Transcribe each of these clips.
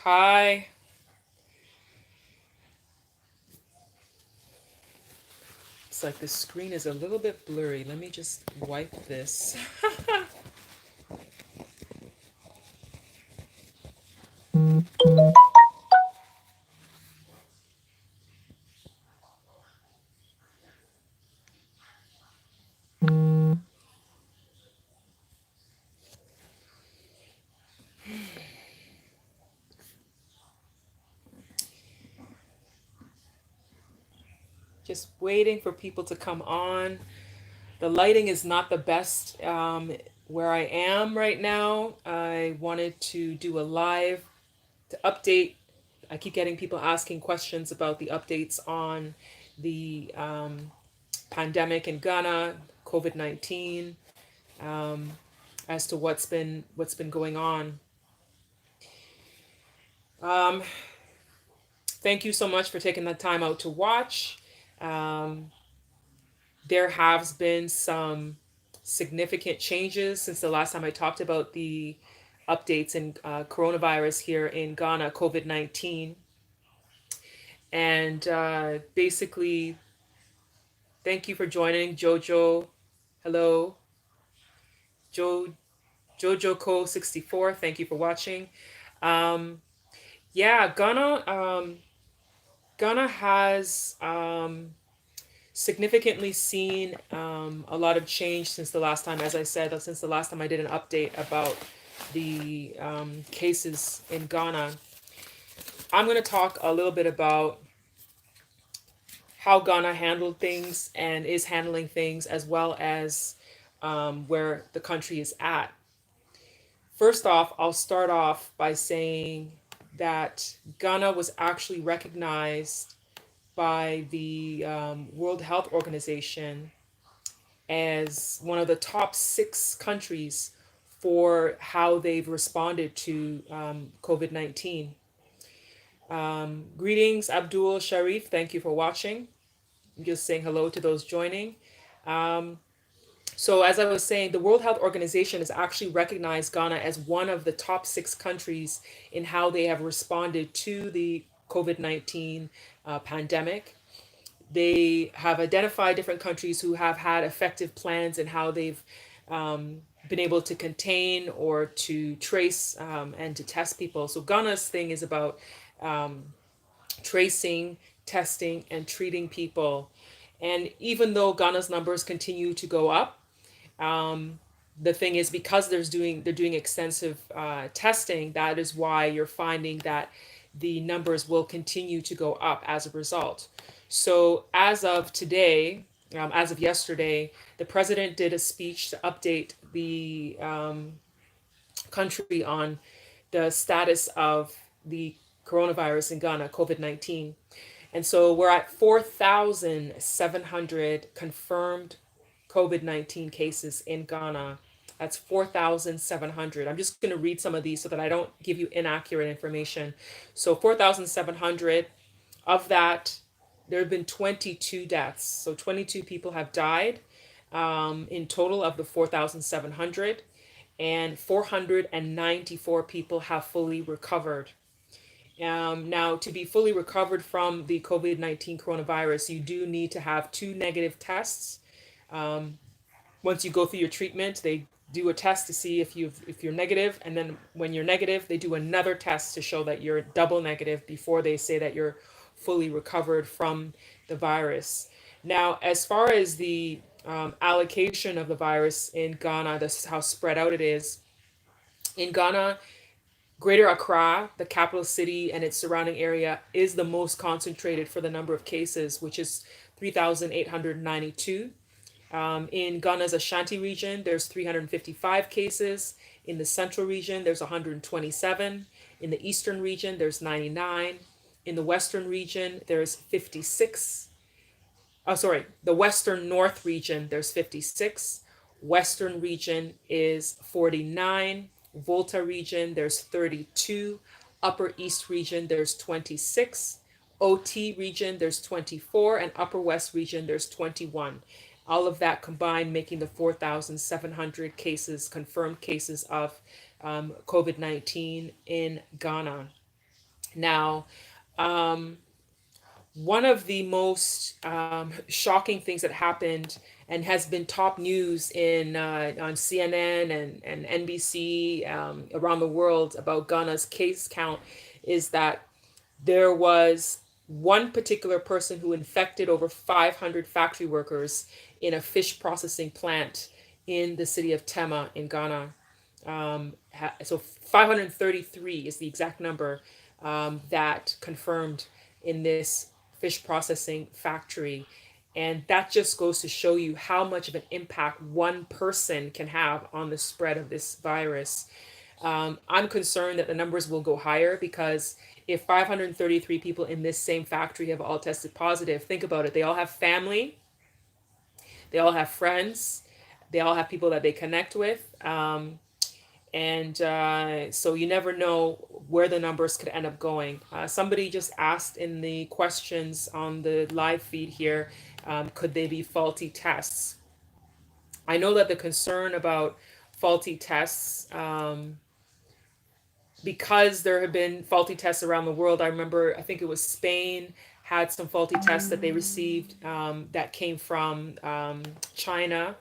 Hi. It's like the screen is a little bit blurry. Let me just wipe this. Just waiting for people to come on. The lighting is not the best where I am right now. I wanted to do a live to update. I keep getting people asking questions about the updates on the pandemic in Ghana, COVID-19, um, as to what's been going on. Um, Thank you so much for taking the time out to watch. Um, there has been some significant changes since the last time I talked about the updates in coronavirus here in Ghana, COVID-19. And basically, thank you for joining, Jojo. Hello, jo, JoJoCo64. Thank you for watching. Um, yeah, Ghana has significantly seen a lot of change since the last time, as I said, since the last time I did an update about the cases in Ghana. I'm going to talk a little bit about how Ghana handled things and is handling things, as well as where the country is at. First off, I'll start off by saying that Ghana was actually recognized by the World Health Organization as one of the top 6 countries for how they've responded to COVID-19. Greetings, Abdul Shareef. Thank you for watching. I'm just saying hello to those joining. Um, so, as I was saying, the World Health Organization has actually recognized Ghana as one of the top 6 countries in how they have responded to the COVID-19 pandemic. They have identified different countries who have had effective plans and how they've been able to contain or to trace and to test people. So Ghana's thing is about tracing, testing, and treating people. And even though Ghana's numbers continue to go up, the thing is because they're doing extensive testing. That is why you're finding that the numbers will continue to go up as a result. So as of today, as of yesterday, the president did a speech to update the country on the status of the coronavirus in Ghana, COVID-19. And so we're at 4,700 confirmed COVID-19 cases in Ghana. That's 4,700. I'm just going to read some of these so that I don't give you inaccurate information. So 4,700. Of that, there have been 22 deaths. So 22 people have died in total of the 4,700, and 494 people have fully recovered. Now, to be fully recovered from the COVID-19 coronavirus, you do need to have 2 negative tests. Once you go through your treatment, they do a test to see if you're negative, and then when you're negative, they do another test to show that you're double negative before they say that you're fully recovered from the virus. Now, as far as the allocation of the virus in Ghana, this is how spread out it is. In Ghana, Greater Accra, the capital city and its surrounding area, is the most concentrated for the number of cases, which is 3,892. In Ghana's Ashanti region, there's 355 cases. In the central region, there's 127. In the eastern region, there's 99. In the western region, there's 56. Oh, sorry, the western north region, there's 56. Western region is 49. Volta region, there's 32. Upper East region, there's 26. OT region, there's 24. And Upper West region, there's 21. All of that combined making the 4,700 cases, confirmed cases of COVID-19 in Ghana. Now, one of the most shocking things that happened and has been top news in on CNN and NBC around the world about Ghana's case count is that there was one particular person who infected over 500 factory workers in a fish processing plant in the city of Tema in Ghana. So 533 is the exact number that confirmed in this fish processing factory. And that just goes to show you how much of an impact one person can have on the spread of this virus. I'm concerned that the numbers will go higher because if 533 people in this same factory have all tested positive, think about it. They all have family, they all have friends, they all have people that they connect with. And so you never know where the numbers could end up going. Somebody just asked in the questions on the live feed here, could they be faulty tests? I know that the concern about faulty tests, because there have been faulty tests around the world. I remember, I think it was Spain had some faulty tests that they received that came from China,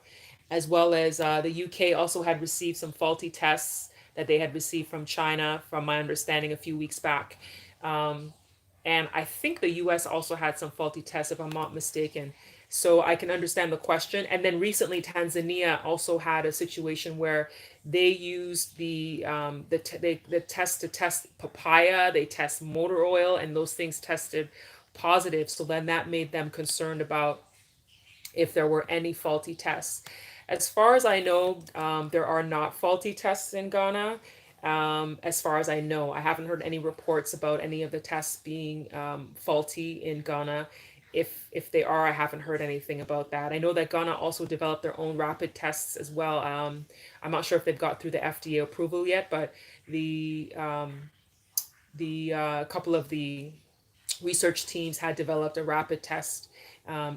as well as the UK also had received some faulty tests that they had received from China, from my understanding, a few weeks back. Um, and I think the US also had some faulty tests, if I'm not mistaken. So I can understand the question. And then recently, Tanzania also had a situation where they used the test to test papaya, they test motor oil, and those things tested positive. So then that made them concerned about if there were any faulty tests. As far as I know, there are not faulty tests in Ghana. As far as I know, I haven't heard any reports about any of the tests being faulty in Ghana. If they are, I haven't heard anything about that. I know that Ghana also developed their own rapid tests as well. I'm not sure if they've got through the FDA approval yet, but the couple of the research teams had developed a rapid test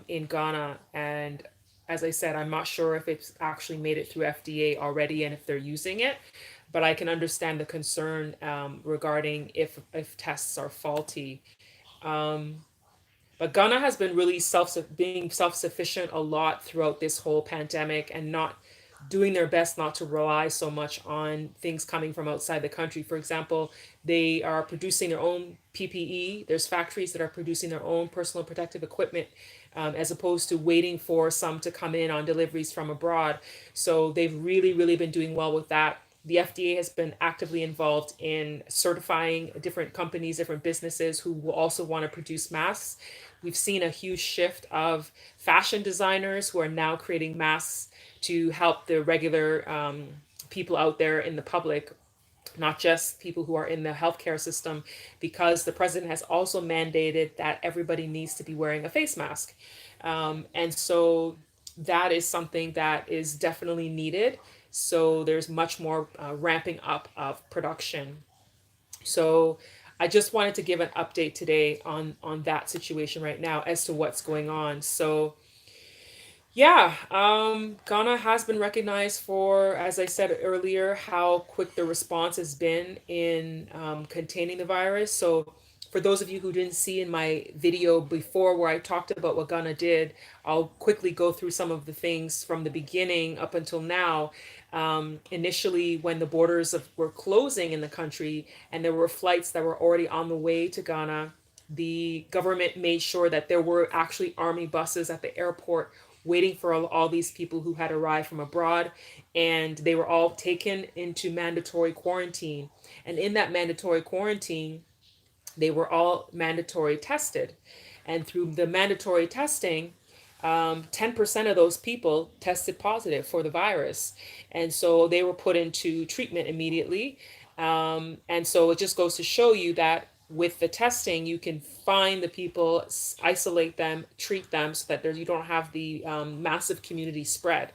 in Ghana. And as I said, I'm not sure if it's actually made it through FDA already and if they're using it, but I can understand the concern regarding if tests are faulty. Um, but Ghana has been really being self-sufficient a lot throughout this whole pandemic and not doing their best not to rely so much on things coming from outside the country. For example, they are producing their own PPE. There's factories that are producing their own personal protective equipment, as opposed to waiting for some to come in on deliveries from abroad. So they've really, really been doing well with that. The FDA has been actively involved in certifying different companies, different businesses who will also want to produce masks. We've seen a huge shift of fashion designers who are now creating masks to help the regular people out there in the public, not just people who are in the healthcare system, because the president has also mandated that everybody needs to be wearing a face mask. And so that is something that is definitely needed. So there's much more ramping up of production. So I just wanted to give an update today on that situation right now as to what's going on. So yeah, Ghana has been recognized for, as I said earlier, how quick the response has been in containing the virus. So, for those of you who didn't see in my video before where I talked about what Ghana did, I'll quickly go through some of the things from the beginning up until now. Initially, when the were closing in the country and there were flights that were already on the way to Ghana, the government made sure that there were actually army buses at the airport waiting for all these people who had arrived from abroad, and they were all taken into mandatory quarantine. And in that mandatory quarantine, they were all mandatory tested. And through the mandatory testing, 10% of those people tested positive for the virus. And so they were put into treatment immediately. And so it just goes to show you that with the testing, you can find the people, isolate them, treat them so that you don't have the massive community spread.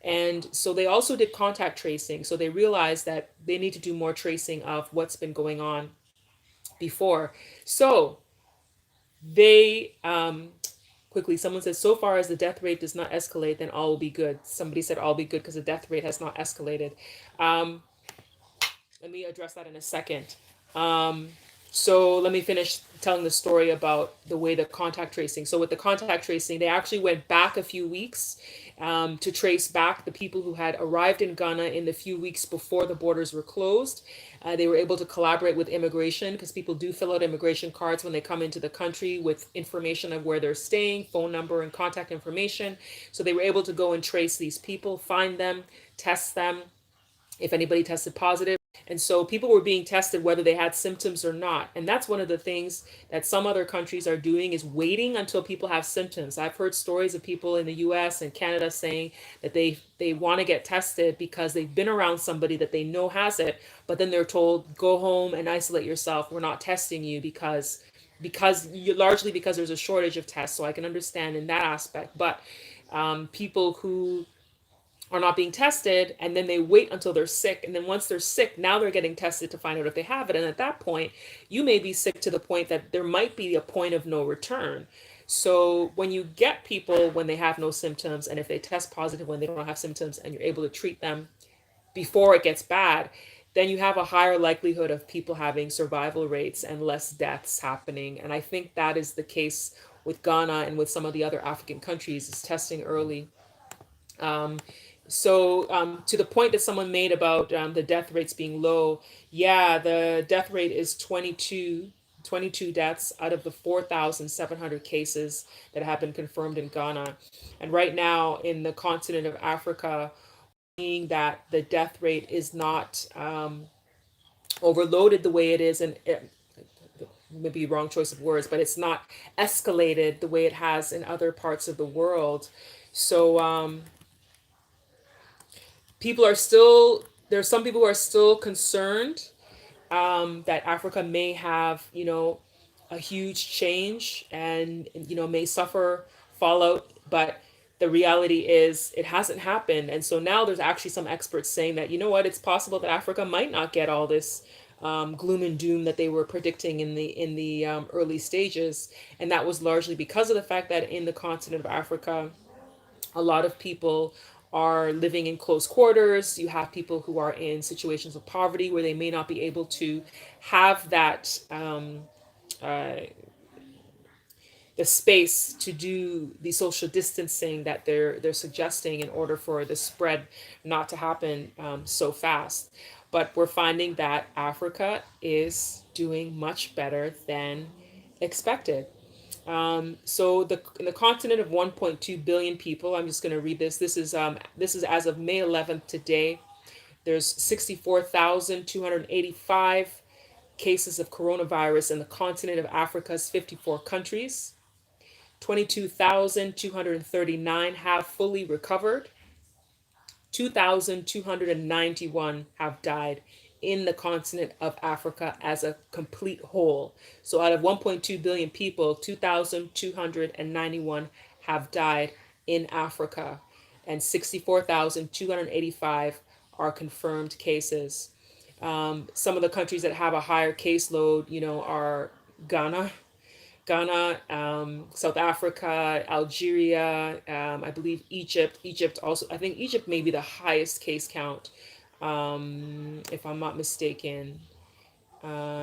And so they also did contact tracing. So they realized that they need to do more tracing of what's been going on before. So they quickly, someone said, so far as the death rate does not escalate, then all will be good. Somebody said all will be good because the death rate has not escalated. Um, Let me address that in a second. So let me finish telling the story about the way the contact tracing. So with the contact tracing, they actually went back a few weeks to trace back the people who had arrived in Ghana in the few weeks before the borders were closed. They were able to collaborate with immigration because people do fill out immigration cards when they come into the country with information of where they're staying, phone number, and contact information. So they were able to go and trace these people, find them, test them, if anybody tested positive. And so people were being tested whether they had symptoms or not. And that's one of the things that some other countries are doing, is waiting until people have symptoms. I've heard stories of people in the US and Canada saying that they want to get tested because they've been around somebody that they know has it, but then they're told, go home and isolate yourself. We're not testing you largely because there's a shortage of tests. So I can understand in that aspect. But people who are not being tested, and then they wait until they're sick, and then once they're sick, now they're getting tested to find out if they have it. And at that point, you may be sick to the point that there might be a point of no return. So when you get people when they have no symptoms, and if they test positive when they don't have symptoms, and you're able to treat them before it gets bad, then you have a higher likelihood of people having survival rates and less deaths happening. And I think that is the case with Ghana and with some of the other African countries, is testing early. um, to the point that someone made about the death rates being low, yeah, the death rate is 22 deaths out of the 4,700 cases that have been confirmed in Ghana. And right now in the continent of Africa, seeing that the death rate is not overloaded the way it is, and maybe wrong choice of words, but it's not escalated the way it has in other parts of the world. So people are still there's some people who are still concerned that Africa may have, a huge change, and may suffer fallout. But the reality is it hasn't happened. And so now there's actually some experts saying that, what, it's possible that Africa might not get all this gloom and doom that they were predicting in the early stages. And that was largely because of the fact that in the continent of Africa, a lot of people are living in close quarters. You have people who are in situations of poverty where they may not be able to have that uh, the space to do the social distancing that they're suggesting in order for the spread not to happen so fast. But we're finding that Africa is doing much better than expected. So in the continent of 1.2 billion people, I'm just going to read this. This is as of May 11th today. There's 64,285 cases of coronavirus in the continent of Africa's 54 countries. 22,239 have fully recovered. 2,291 have died in the continent of Africa as a complete whole. So out of 1.2 billion people, 2,291 have died in Africa, and 64,285 are confirmed cases. Some of the countries that have a higher caseload, are Ghana, South Africa, Algeria, I believe Egypt. Egypt also, I think Egypt may be the highest case count, if I'm not mistaken.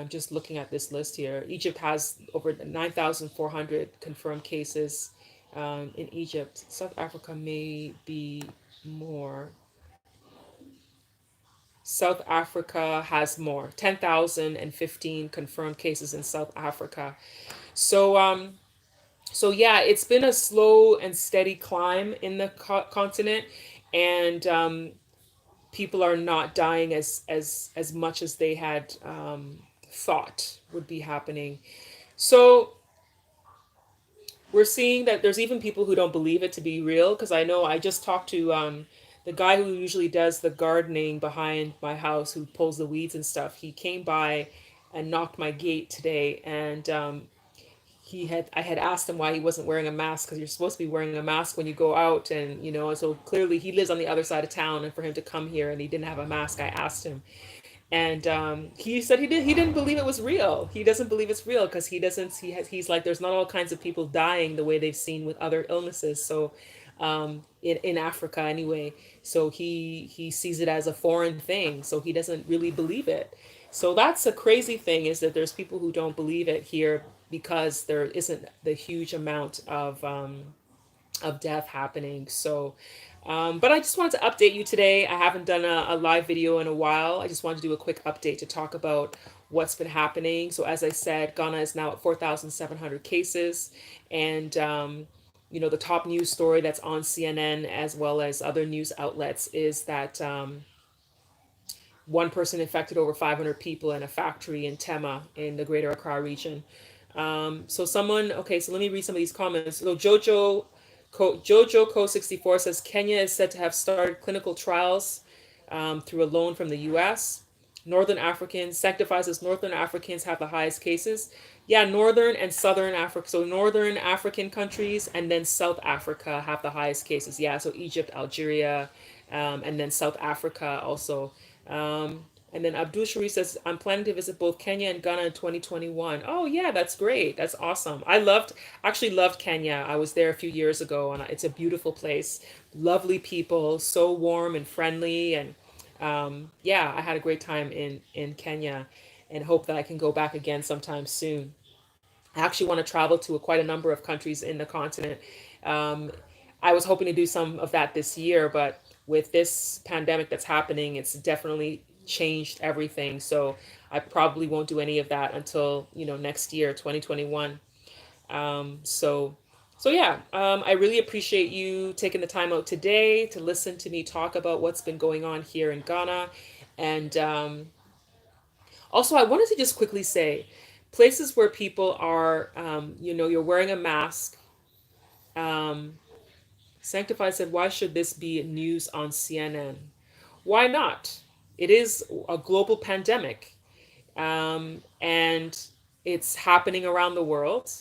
Just looking at this list here, Egypt has over 9,400 confirmed cases in Egypt. South Africa may be more. South Africa has more, 10,015 confirmed cases in South Africa. So, so yeah, it's been a slow and steady climb in the continent, and people are not dying as much as they had thought would be happening. So we're seeing that there's even people who don't believe it to be real. Because I know I just talked to the guy who usually does the gardening behind my house, who pulls the weeds and stuff. He came by and knocked my gate today, and I had asked him why he wasn't wearing a mask, because you're supposed to be wearing a mask when you go out. And so clearly he lives on the other side of town, and for him to come here and he didn't have a mask, I asked him. And he said he didn't believe it was real. He doesn't believe it's real because he's like, there's not all kinds of people dying the way they've seen with other illnesses. So in Africa anyway. So he sees it as a foreign thing, so he doesn't really believe it. So that's a crazy thing, is that there's people who don't believe it here because there isn't the huge amount of death happening. So, but I just wanted to update you today. I haven't done a live video in a while. I just wanted to do a quick update to talk about what's been happening. So, as I said, Ghana is now at 4,700 cases. And, the top news story that's on CNN as well as other news outlets is that one person infected over 500 people in a factory in Tema in the Greater Accra region. Okay, so let me read some of these comments. So Jojo Co 64 says Kenya is said to have started clinical trials through a loan from the U.S. Northern Africans sanctifies as Northern Africans have the highest cases. Yeah, Northern and Southern Africa. So Northern African countries and then South Africa have the highest cases. Yeah, so Egypt, Algeria, and then South Africa also. And then Abdul Shareef says, I'm planning to visit both Kenya and Ghana in 2021. Oh yeah, that's great. That's awesome. Actually loved Kenya. I was there a few years ago and it's a beautiful place. Lovely people, so warm and friendly. And yeah, I had a great time in Kenya and hope that I can go back again sometime soon. I actually want to travel to quite a number of countries in the continent. Um, I was hoping to do some of that this year, but with this pandemic that's happening, it's definitely changed everything. So I probably won't do any of that until, next year, 2021. Um, so, so yeah, I really appreciate you taking the time out today to listen to me talk about what's been going on here in Ghana. And also, I wanted to just quickly say, places where people are, you're wearing a mask. Um, Sanctified said, why should this be news on CNN? Why not? It is a global pandemic, and it's happening around the world,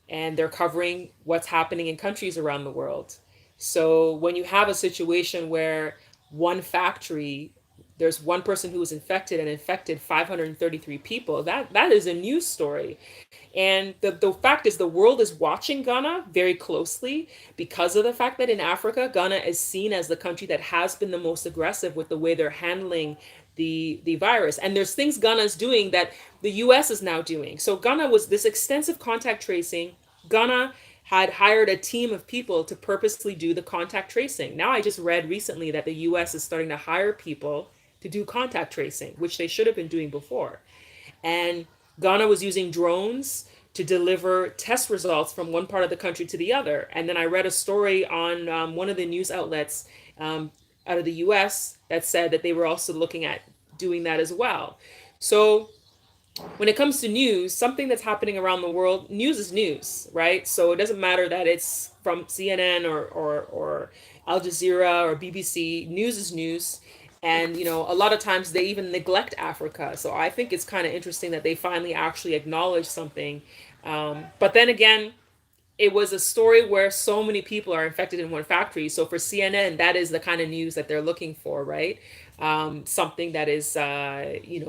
and they're covering what's happening in countries around the world. So when you have a situation where one factory, there's one person who was infected and infected 533 people, that is a news story. And the fact is, the world is watching Ghana very closely because of the fact that in Africa, Ghana is seen as the country that has been the most aggressive with the way they're handling the virus. And there's things Ghana is doing that the US is now doing. So Ghana was this extensive contact tracing. Ghana had hired a team of people to purposely do the contact tracing. Now I just read recently that the US is starting to hire people to do contact tracing, which they should have been doing before. And Ghana was using drones to deliver test results from one part of the country to the other. And then I read a story on one of the news outlets out of the US that said that they were also looking at doing that as well. So when it comes to news, something that's happening around the world, news is news, right? So it doesn't matter that it's from CNN or Al Jazeera or BBC. News is news. And, a lot of times they even neglect Africa. So I think it's kind of interesting that they finally actually acknowledge something. But then again, it was a story where so many people are infected in one factory. So for CNN, that is the kind of news that they're looking for, right? Something that is,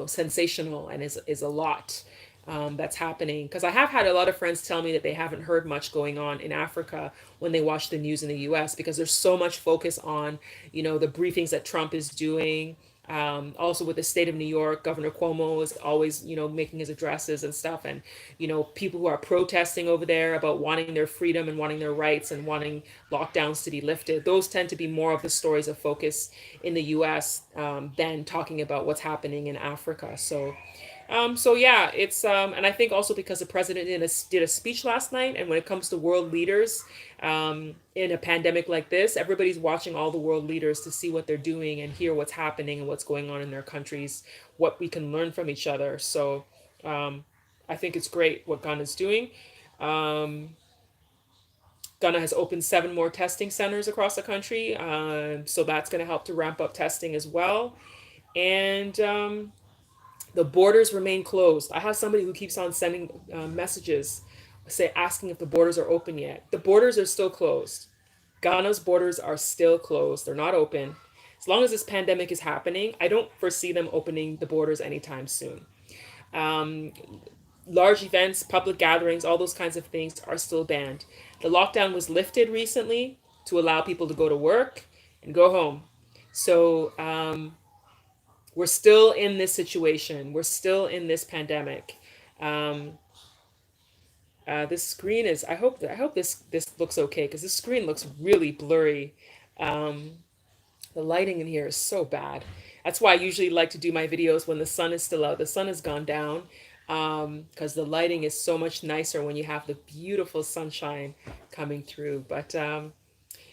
sensational and is a lot that's happening. Because I have had a lot of friends tell me that they haven't heard much going on in Africa when they watch the news in the US because there's so much focus on, the briefings that Trump is doing. Also with the state of New York, Governor Cuomo is always, making his addresses and stuff. And, people who are protesting over there about wanting their freedom and wanting their rights and wanting lockdowns to be lifted. Those tend to be more of the stories of focus in the US than talking about what's happening in Africa. So yeah, it's and I think also because the president did a speech last night, and when it comes to world leaders in a pandemic like this, everybody's watching all the world leaders to see what they're doing and hear what's happening and what's going on in their countries, what we can learn from each other. So I think it's great what Ghana's doing. Um, Ghana has opened 7 more testing centers across the country, so that's going to help to ramp up testing as well. And the borders remain closed. I have somebody who keeps on sending messages, asking if the borders are open yet. The borders are still closed. Ghana's borders are still closed. They're not open. As long as this pandemic is happening, I don't foresee them opening the borders anytime soon. Um, Large events, public gatherings, all those kinds of things are still banned. The lockdown was lifted recently to allow people to go to work and go home. So we're still in this situation. We're still in this pandemic. Um, this screen is. I hope this looks okay because this screen looks really blurry. Um, the lighting in here is so bad. That's why I usually like to do my videos when the sun is still out. The sun has gone down because the lighting is so much nicer when you have the beautiful sunshine coming through. But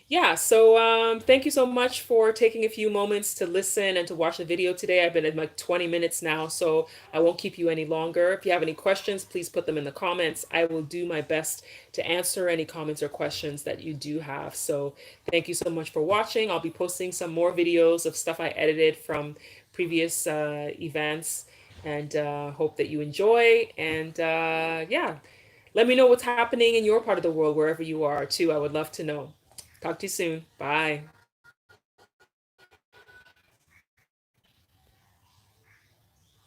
yeah, so thank you so much for taking a few moments to listen and to watch the video today. I've been at like 20 minutes now, so I won't keep you any longer. If you have any questions, please put them in the comments. I will do my best to answer any comments or questions that you do have. So thank you so much for watching. I'll be posting some more videos of stuff I edited from previous events, and hope that you enjoy. And yeah, let me know what's happening in your part of the world, wherever you are, too. I would love to know. Talk to you soon. Bye.